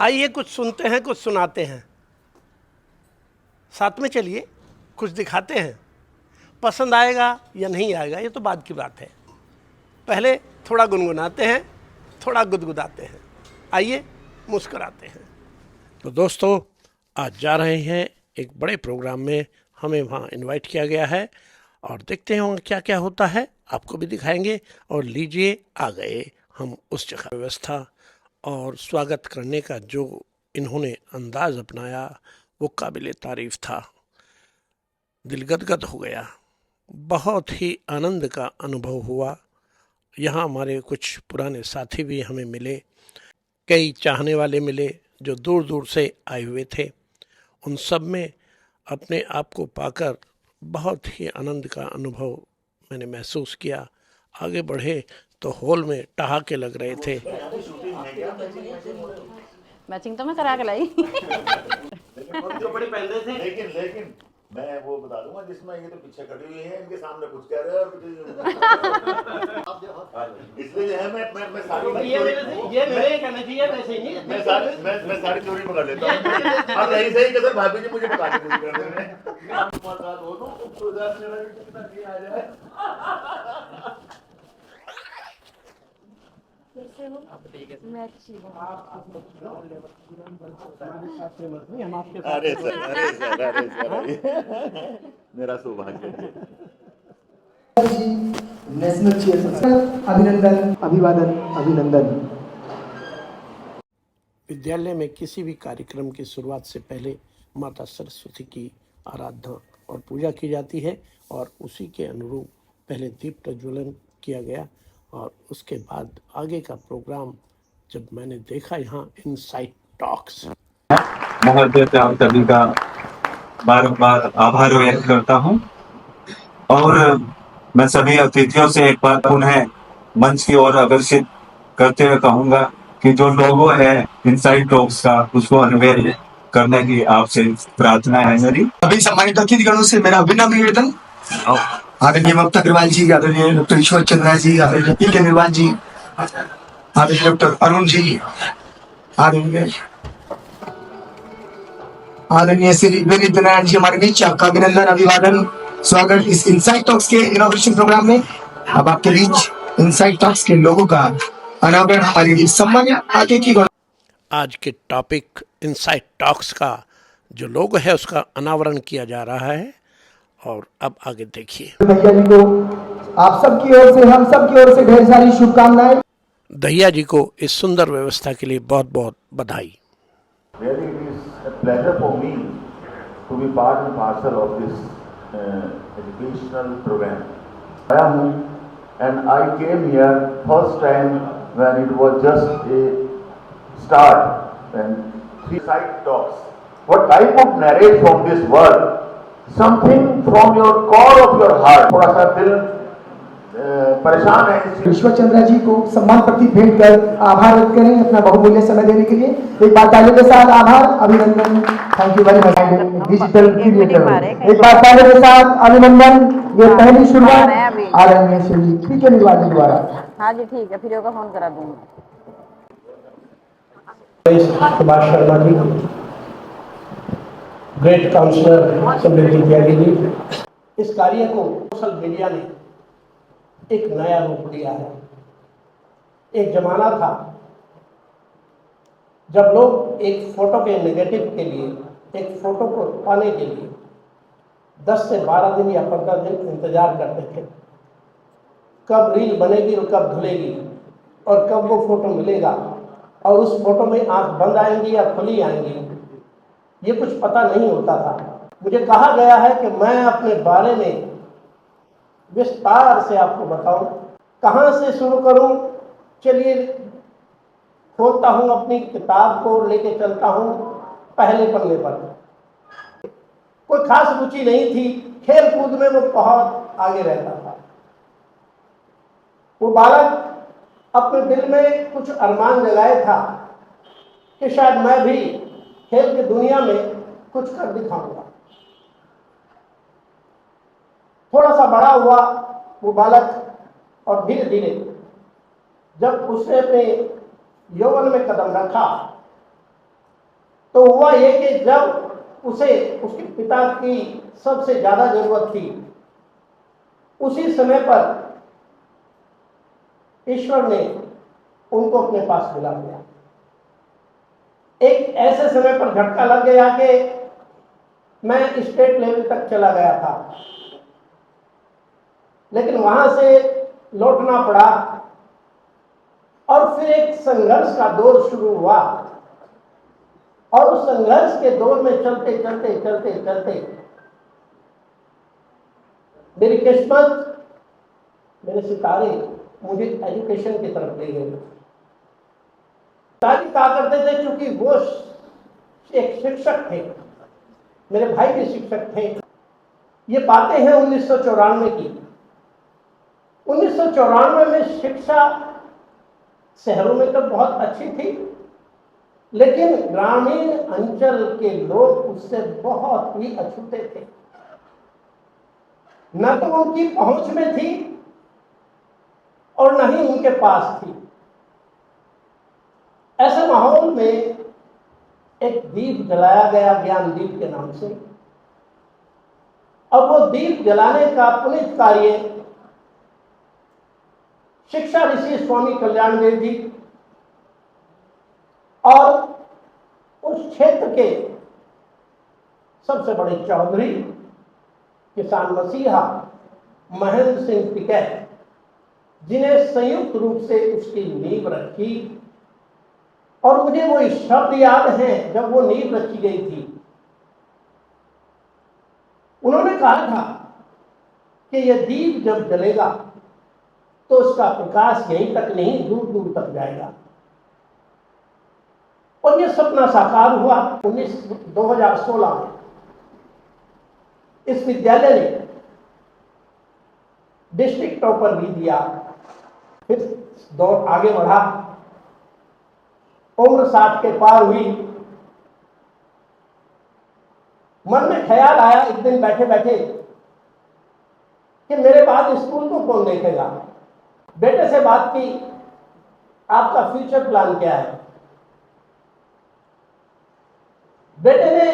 आइए कुछ सुनते हैं, कुछ सुनाते हैं, साथ में चलिए कुछ दिखाते हैं। पसंद आएगा या नहीं आएगा ये तो बाद की बात है। पहले थोड़ा गुनगुनाते हैं, थोड़ा गुदगुदाते हैं। आइए मुस्कुराते हैं। तो दोस्तों, आज जा रहे हैं एक बड़े प्रोग्राम में, हमें वहाँ इनवाइट किया गया है और देखते हैं वहाँ क्या क्या होता है, आपको भी दिखाएंगे। और लीजिए, आ गए हम उस जगह। व्यवस्था और स्वागत करने का जो इन्होंने अंदाज अपनाया वो काबिल तारीफ था। दिल गदगद हो गया, बहुत ही आनंद का अनुभव हुआ। यहाँ हमारे कुछ पुराने साथी भी हमें मिले, कई चाहने वाले मिले जो दूर दूर से आए हुए थे। उन सब में अपने आप को पाकर बहुत ही आनंद का अनुभव मैंने महसूस किया। आगे बढ़े तो हॉल में ठहाके लग रहे थे। मैचिंग तो मैं करा के लाई। कपड़े पहनते थे लेकिन मैं वो बता दूंगा जिसमें ये तो पीछे खड़ी हुई है, इनके सामने कुछ कह रहे हैं और इसलिए जो है मैं सारी ये मेरे कहना चाहिए, वैसे ही नहीं। मैं सारी चोरी मंगा लेता हूँ। अब यही सही कसर भाभी जी मुझे बता के पूरी कर रहे हैं। अरे सर मेरा सौभाग्य है। नेशनल चेयर अभिनंदन, अभिवादन, अभिनंदन। विद्यालय में किसी भी कार्यक्रम की शुरुआत से पहले माता सरस्वती की आराधना और पूजा की जाती है और उसी के अनुरूप पहले दीप प्रज्वलन किया गया और उसके बाद आगे का प्रोग्राम जब मैंने देखा यहाँ इनसाइट टॉक्स। बहुत आप सभी का बार आभार व्यक्त करता हूँ और मैं सभी अतिथियों से एक बार पुनः मंच की ओर आकर्षित करते हुए कहूंगा कि जो लोगो है इनसाइड टॉक्स का उसको अनवेल करने की आपसे प्रार्थना है मेरी। अभी सम्मानित अतिथिगणों से मेरा अभिनव निवेदन, आदरणीय ममता अग्रवाल जी, आदरणीय डॉक्टर ईश्वर चंद्रा जी, आदरणीय पी के निर्वाल जी, आदरणीय डॉक्टर अरुण जी, आदरणीय श्री विनीत नारायण जी, हमारे बीच आपका अभिनंदन, अभिवादन, स्वागत इस इनसाइट टॉक्स के इनोवेशन प्रोग्राम में। अब आपके बीच इनसाइट टॉक्स के लोगों का अनावरण हमारी सम्मान आगे की। आज के टॉपिक इनसाइट टॉक्स का जो लोगो है उसका अनावरण किया जा रहा है और अब आगे देखिए। भैया जी को आप सबकी ओर से, हम सबकी ओर से ढेर सारी शुभकामनाएं। दहिया जी को इस सुंदर व्यवस्था के लिए बहुत बहुत बधाई। Really, it is a pleasure for me to be part and parcel of this educational program. आया हूँ and I came here first time when it was just a start and 3 side talks. What I could narrate from this word, something from your core of your heart. थोड़ा सा दिल परेशान है। ईश्वर चंद्रा जी को सम्मान पत्र भेंट कर आभार व्यक्त करें अपना बहुमूल्य समय देने के लिए। एक बार तालियों के साथ आभार, अभिनंदन। Thank you very much digital creator. एक बार तालियों के साथ अभिनंदन। ये पहली शुरुआत आदरणीय श्री पी के निर्वाल जी द्वारा। हाँ जी ठीक है, फिर होगा फोन करा दूंगा। सुभाष शर्मा जी, ग्रेट काउंसलर समृद्धि त्यागी जी। इस कार्य को सोशल मीडिया ने एक नया रूप दिया है। एक जमाना था जब लोग एक फोटो के नेगेटिव के लिए, एक फोटो को पाने के लिए 10 से 12 दिन या 15 दिन इंतजार करते थे, कब रील बनेगी और कब धुलेगी और कब वो फोटो मिलेगा और उस फोटो में आंख बंद आएंगी या खुली आएंगी, ये कुछ पता नहीं होता था। मुझे कहा गया है कि मैं अपने बारे में विस्तार से आपको बताऊं। कहाँ से शुरू करूं? चलिए खोलता हूं अपनी किताब को, लेके चलता हूं पहले पन्ने पर। कोई खास रुचि नहीं थी, खेल कूद में वो बहुत आगे रहता था। वो बालक अपने दिल में कुछ अरमान जगाए था कि शायद मैं भी खेल की दुनिया में कुछ कर दिखाऊंगा। थोड़ा सा बड़ा हुआ वो बालक और धीरे धीरे जब उसने अपने यौवन में कदम रखा तो हुआ ये कि जब उसे उसके पिता की सबसे ज्यादा जरूरत थी, उसी समय पर ईश्वर ने उनको अपने पास बुला लिया। एक ऐसे समय पर झटका लग गया कि मैं स्टेट लेवल तक चला गया था, लेकिन वहां से लौटना पड़ा और फिर एक संघर्ष का दौर शुरू हुआ। और उस संघर्ष के दौर में चलते चलते चलते चलते मेरी किस्मत, मेरे सितारे मुझे एजुकेशन की तरफ ले गए। पिताजी कहा करते थे, चूंकि वो एक शिक्षक थे, मेरे भाई भी शिक्षक थे। ये बातें हैं 1994 की। 1994 में शिक्षा शहरों में तो बहुत अच्छी थी, लेकिन ग्रामीण अंचल के लोग उससे बहुत ही अछूते थे। न तो उनकी पहुंच में थी और न ही उनके पास थी। ऐसे माहौल में एक दीप जलाया गया, ज्ञान दीप के नाम से। और वो दीप जलाने का पुनीत कार्य शिक्षा ऋषि स्वामी कल्याण देव जी और उस क्षेत्र के सबसे बड़े चौधरी किसान मसीहा महेंद्र सिंह टिकैत, जिन्हें संयुक्त रूप से उसकी नींव रखी। और मुझे वो शब्द याद हैं जब वो नींव रखी गई थी। उन्होंने कहा था कि यह दीप जब जलेगा तो उसका प्रकाश यहीं तक नहीं, दूर दूर तक जाएगा। और यह सपना साकार हुआ 2016 में। इस विद्यालय ने डिस्ट्रिक्ट टॉपर भी दिया। फिर दौड़ आगे बढ़ा, उम्र 60 के पार हुई। मन में ख्याल आया एक दिन बैठे बैठे कि मेरे बाद स्कूल को कौन देखेगा। बेटे से बात की, आपका फ्यूचर प्लान क्या है? बेटे ने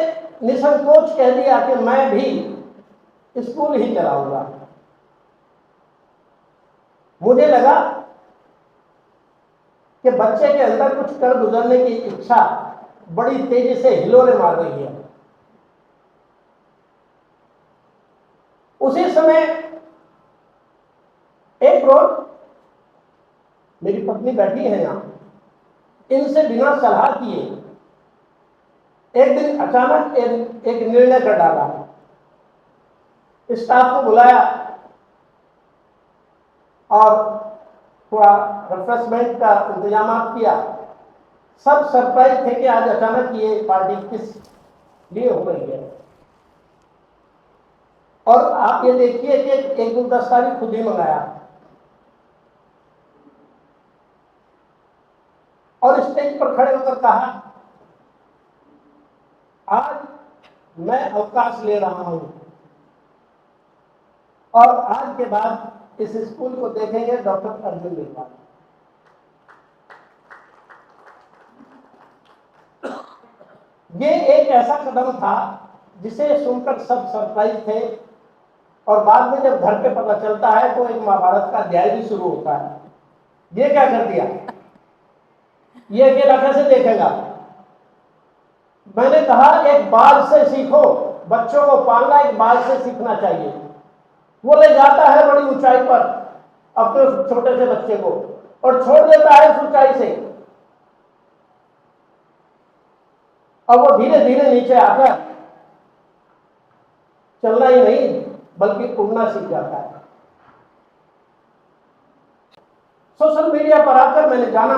निसंकोच कह दिया कि मैं भी स्कूल ही चलाऊंगा। मुझे लगा कि बच्चे के अंदर कुछ कर गुजरने की इच्छा बड़ी तेजी से हिलोरे मार रही है। उसी समय एक रोज मेरी पत्नी बैठी है यहां, इनसे बिना सलाह किए एक दिन अचानक एक निर्णय कर डाला। स्टाफ को बुलाया और थोड़ा रिफ्रेशमेंट का इंतजाम किया। सब सरप्राइज थे कि आज अचानक ये पार्टी किस लिए हो रही है। और आप ये देखिए कि एक गुलदस्ता भी खुद ही मंगाया और स्टेज पर खड़े होकर कहा, आज मैं अवकाश ले रहा हूं और आज के बाद इस स्कूल को देखेंगे डॉक्टर अर्जुन मेघवाल। ये एक ऐसा कदम था जिसे सुनकर सब सरप्राइज थे। और बाद में जब घर पे पता चलता है तो एक महाभारत का अध्याय भी शुरू होता है। ये क्या कर दिया, ये अकेला कैसे देखेगा। मैंने कहा एक बाल से सीखो, बच्चों को पालना एक बाल से सीखना चाहिए। वो ले जाता है बड़ी ऊंचाई पर अपने छोटे से बच्चे को और छोड़ देता है उस ऊंचाई से, और वो धीरे धीरे नीचे आकर चलना ही नहीं बल्कि उड़ना सीख जाता है। सोशल मीडिया पर आकर मैंने जाना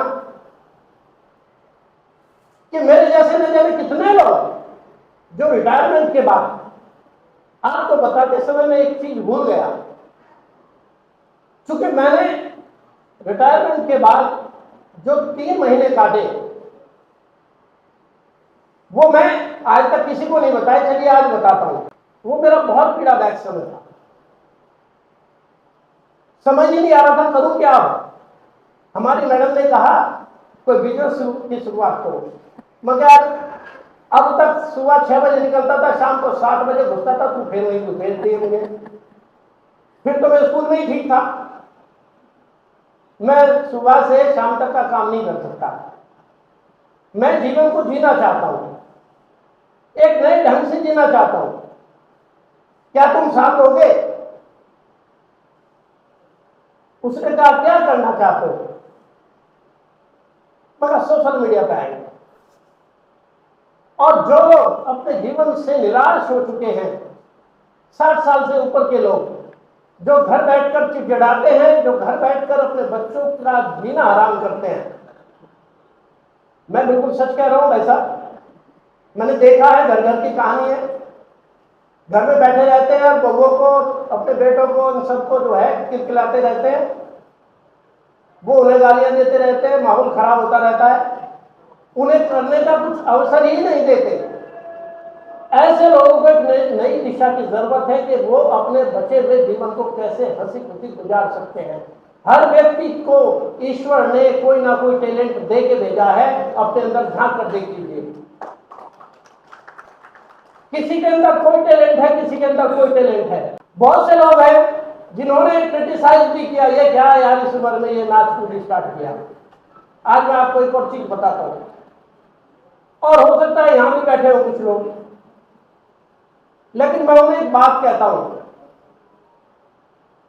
कि मेरे जैसे न जाने कितने लोग जो रिटायरमेंट के बाद, आपको बताते समय मैं एक चीज भूल गया। क्योंकि मैंने रिटायरमेंट के बाद जो 3 महीने काटे वो मैं आज तक किसी को नहीं बताया, चलिए आज बताता हूं। वो मेरा बहुत पीड़ादायक समय था। समझ ही नहीं आ रहा था करूं क्या। हमारी मैडम ने कहा कोई बिजनेस की शुरुआत करो, मगर अब तक सुबह 6 बजे निकलता था, शाम को 7 बजे घुसता था, तू फिर वहीं तू भेज दिए मुझे। फिर तो मैं स्कूल में ही ठीक था। मैं सुबह से शाम तक का काम नहीं कर सकता। मैं जीवन को जीना चाहता हूं, एक नए ढंग से जीना चाहता हूं। क्या तुम साथ दोगे? उसने कहा क्या करना चाहते हो? मगर सोशल मीडिया पे आएंगे, और जो लोग अपने जीवन से निराश हो चुके हैं, 60 साल से ऊपर के लोग, जो घर बैठकर चिड़चिड़ाते हैं, जो घर बैठकर अपने बच्चों का जीना हराम करते हैं। मैं बिल्कुल सच कह रहा हूं भाई साहब, मैंने देखा है, घर घर की कहानी है। घर में बैठे रहते हैं और बहुओं को, अपने बेटों को, इन सबको जो है किलकिलाते रहते हैं, वो उन्हें गालियां देते रहते हैं, माहौल खराब होता रहता है, उन्हें करने का कुछ अवसर ही नहीं देते। ऐसे लोगों को एक नई दिशा की जरूरत है कि वो अपने बचे हुए जीवन को कैसे हंसी खुशी गुजार सकते हैं। हर व्यक्ति को ईश्वर ने कोई ना कोई टैलेंट दे के भेजा है, अपने अंदर झांक कर देख लीजिए। किसी के अंदर कोई टैलेंट है, किसी के अंदर कोई टैलेंट है। बहुत से लोग हैं जिन्होंने क्रिटिसाइज भी किया, ये क्या यार इस उम्र में ये नाच कूद स्टार्ट किया। आज मैं आपको एक और चीज बताता हूं, और हो सकता है यहां भी बैठे हो कुछ लोग, लेकिन मैं उन्हें एक बात कहता हूं,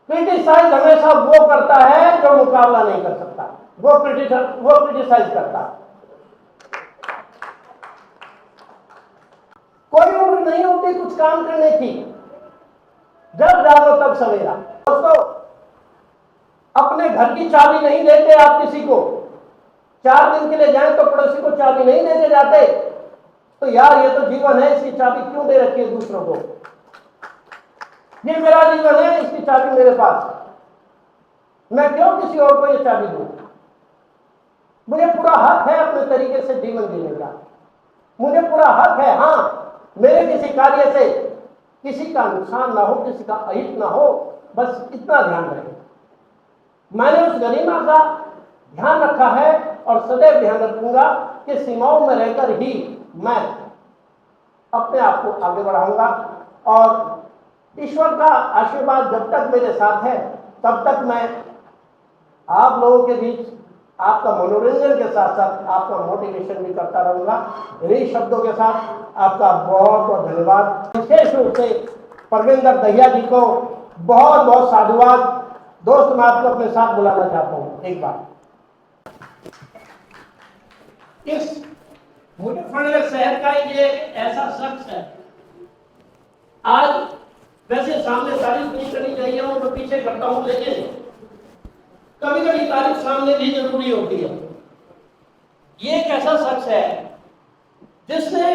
क्रिटिसाइज हमेशा वो करता है जो मुकाबला नहीं कर सकता, वो क्रिटिसाइज करता। कोई उम्र नहीं होती कुछ काम करने की, जब जागो तब सवेरा। दोस्तों, अपने घर की चाबी नहीं देते आप किसी को। 4 दिन के लिए जाएं तो पड़ोसी को चाबी नहीं देके जाते। तो यार ये तो जीवन है, इसकी चाबी क्यों दे रखी है दूसरों को? ये मेरा जीवन है, इसकी चाबी मेरे पास, मैं क्यों किसी और को ये चाबी दूं? मुझे पूरा हक है अपने तरीके से जीवन जीने का, मुझे पूरा हक है। हाँ, मेरे किसी कार्य से किसी का नुकसान ना हो, किसी का अहित ना हो, बस इतना ध्यान रहे। मैंने उस गरिमा का ध्यान रखा है और सदैव ध्यान रखूंगा कि सीमाओं में रहकर ही मैं अपने आप को आगे बढ़ाऊंगा। और ईश्वर का आशीर्वाद जब तक मेरे साथ है, तब तक मैं आप लोगों के बीच आपका मनोरंजन के साथ साथ आपका मोटिवेशन भी करता रहूंगा। इन्हीं शब्दों के साथ आपका बहुत बहुत धन्यवाद। विशेष रूप से परविंदर दहिया जी को बहुत बहुत साधुवाद। दोस्त, मैं आपको अपने साथ बुलाना चाहता हूँ एक बार। इस मुजफ्फरनगर शहर का ये ऐसा शख्स है, आज वैसे सामने तारीफ नहीं करनी चाहिए और मैं पीछे करता हूँ, लेकिन कभी कभी तारीफ सामने भी जरूरी होती है। ये एक ऐसा शख्स है जिसने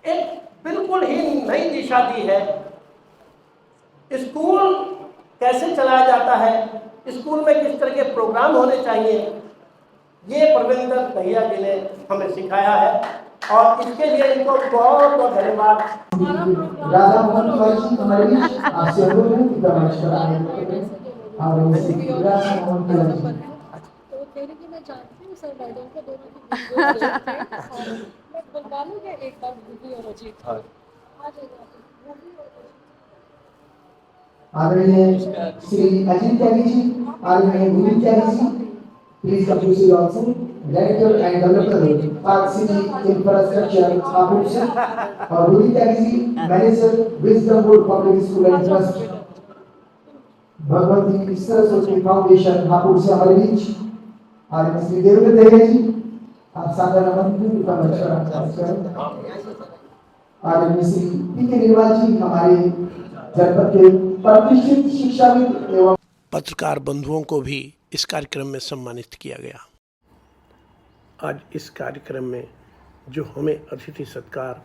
एक बिल्कुल ही नई दिशा दी है। स्कूल कैसे चलाया जाता है, स्कूल में किस तरह के प्रोग्राम होने चाहिए, ये परविंदर दहिया जी ने हमें सिखाया है, और इसके लिए इनको बहुत बहुत धन्यवाद। राधा मोहन तिवारी जी हमारे बीच आपसे अनुरोध है कि प्रमाण कराएं। और राधा मोहन तिवारी जी, तो तेरे की मैं जानती हूँ सर, मैडम को दोनों की वीडियो थे, और मैं बुलवा लूँगा एक बार भूमि और अजीत को। आ जाइए भूमि और अजीत। आदरणीय श्री अजीत त्यागी जी, आदरणीय Bhumi Tyagi ji, please come to see also. Director and developer park city infrastructure Hapur से, और Bhumi Tyagi ji manager wisdom board public school and trust Bhagwati Saraswati foundation Hapur से हमारे बीच। आदरणीय श्री देवेंद्र दहिया जी, आप सादर आमंत्रित का नमस्कार। आदरणीय श्री पी.के. निर्वाल जी हमारे जनपद के प्रतिष्ठित शिक्षाविद एवं पत्रकार बंधुओं को भी इस कार्यक्रम में सम्मानित किया गया। आज इस कार्यक्रम में जो हमें अतिथि सत्कार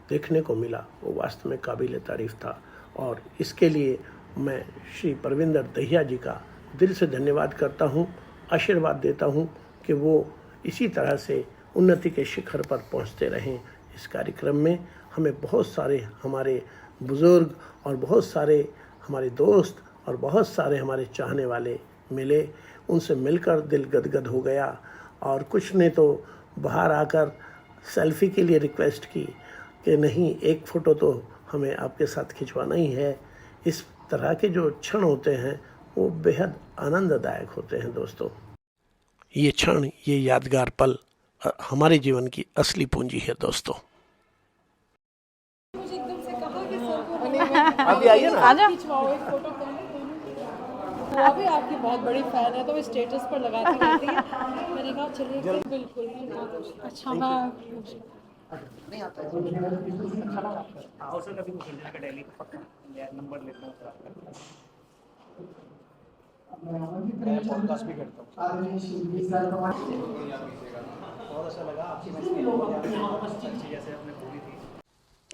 देखने को मिला वो वास्तव में काबिल तारीफ था, और इसके लिए मैं श्री परविंदर दहिया जी का दिल से धन्यवाद करता हूँ, आशीर्वाद देता हूँ कि वो इसी तरह से उन्नति के शिखर पर पहुँचते रहें। इस कार्यक्रम में हमें बहुत सारे हमारे बुज़ुर्ग और बहुत सारे हमारे दोस्त और बहुत सारे हमारे चाहने वाले मिले। उनसे मिलकर दिल गदगद हो गया, और कुछ ने तो बाहर आकर सेल्फी के लिए रिक्वेस्ट की कि नहीं, एक फ़ोटो तो हमें आपके साथ खिंचवाना ही है। इस तरह के जो क्षण होते हैं वो बेहद आनंददायक होते हैं दोस्तों। ये क्षण, ये यादगार पल हमारे जीवन की असली पूंजी है दोस्तों। मुझे एकदम से कहा कि सर को अभी आइए ना। आजा। खिंचवाओ एक फोटो पहले। वो भी आपकी बहुत बड़ी फैन है तो वो स्टेटस पर लगाती रहती है। मैंने कहा चलिए बिल्कुल। अच्छा मैं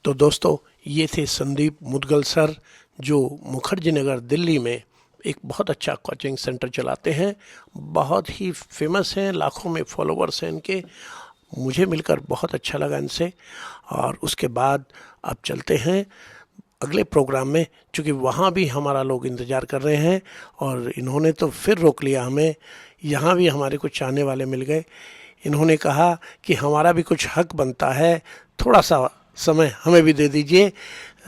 तो दोस्तों, ये थे संदीप मुदगल सर, जो मुखर्जी नगर दिल्ली में एक बहुत अच्छा कोचिंग सेंटर चलाते हैं। बहुत ही फेमस हैं, लाखों में फॉलोवर्स हैं इनके। मुझे मिलकर बहुत अच्छा लगा इनसे। और उसके बाद अब चलते हैं अगले प्रोग्राम में, क्योंकि वहाँ भी हमारा लोग इंतज़ार कर रहे हैं और इन्होंने तो फिर रोक लिया हमें। यहाँ भी हमारे कुछ चाहने वाले मिल गए। इन्होंने कहा कि हमारा भी कुछ हक बनता है, थोड़ा सा समय हमें भी दे दीजिए।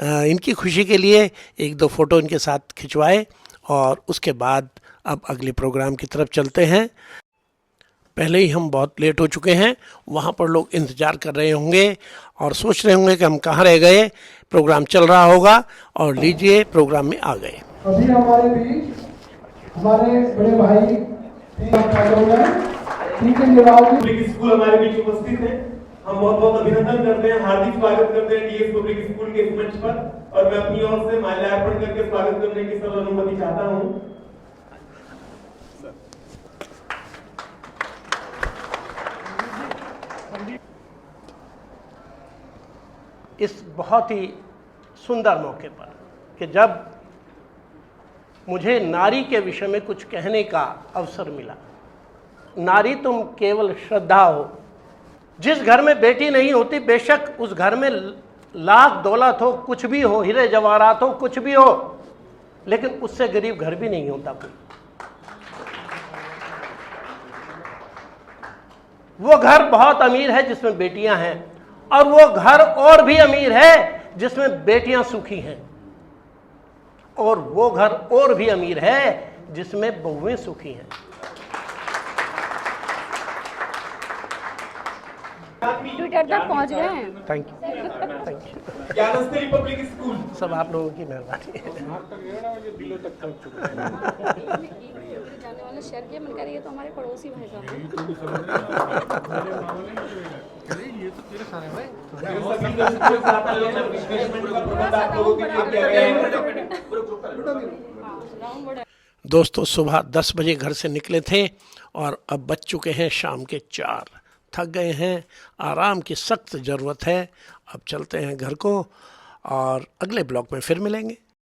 इनकी खुशी के लिए एक दो फ़ोटो इनके साथ खिंचवाए और उसके बाद अब अगले प्रोग्राम की तरफ चलते हैं। पहले ही हम बहुत लेट हो चुके हैं, वहाँ पर लोग इंतज़ार कर रहे होंगे और सोच रहे होंगे कि हम कहाँ रह गए, प्रोग्राम चल रहा होगा। और लीजिए, प्रोग्राम में आ गए। अभी हमारे बीच हमारे बड़े भाई पब्लिक स्कूल हमारे बीच उपस्थित है। हम बहुत बहुत अभिनंदन करते हैं, हार्दिक स्वागत करते हैं डीएस पब्लिक स्कूल के इस मंच पर। और मैं अपनी ओर से माल्यार्पण करके स्वागत करने की सब अनुमति चाहता हूँ। इस बहुत ही सुंदर मौके पर कि जब मुझे नारी के विषय में कुछ कहने का अवसर मिला। नारी तुम केवल श्रद्धा हो। जिस घर में बेटी नहीं होती, बेशक उस घर में लाख दौलत हो, कुछ भी हो, हीरे जवाहरात हो, कुछ भी हो, लेकिन उससे गरीब घर भी नहीं होता कोई। वो घर बहुत अमीर है जिसमें बेटियां हैं, और वो घर और भी अमीर है जिसमें बेटियां सुखी हैं, और वो घर और भी अमीर है जिसमें बहुएं सुखी हैं। ट्विटर तक पहुंच गए हैं। Thank you. Gyansthali public school सब आप लोगों की मेहरबानी है। जाने वाला शहर के मन करिए तो हमारे पड़ोसी भाई साहब दोस्तों, सुबह 10 बजे घर से निकले थे और अब बज चुके हैं शाम के 4। थक गए हैं, आराम की सख्त ज़रूरत है। अब चलते हैं घर को और अगले ब्लॉग में फिर मिलेंगे।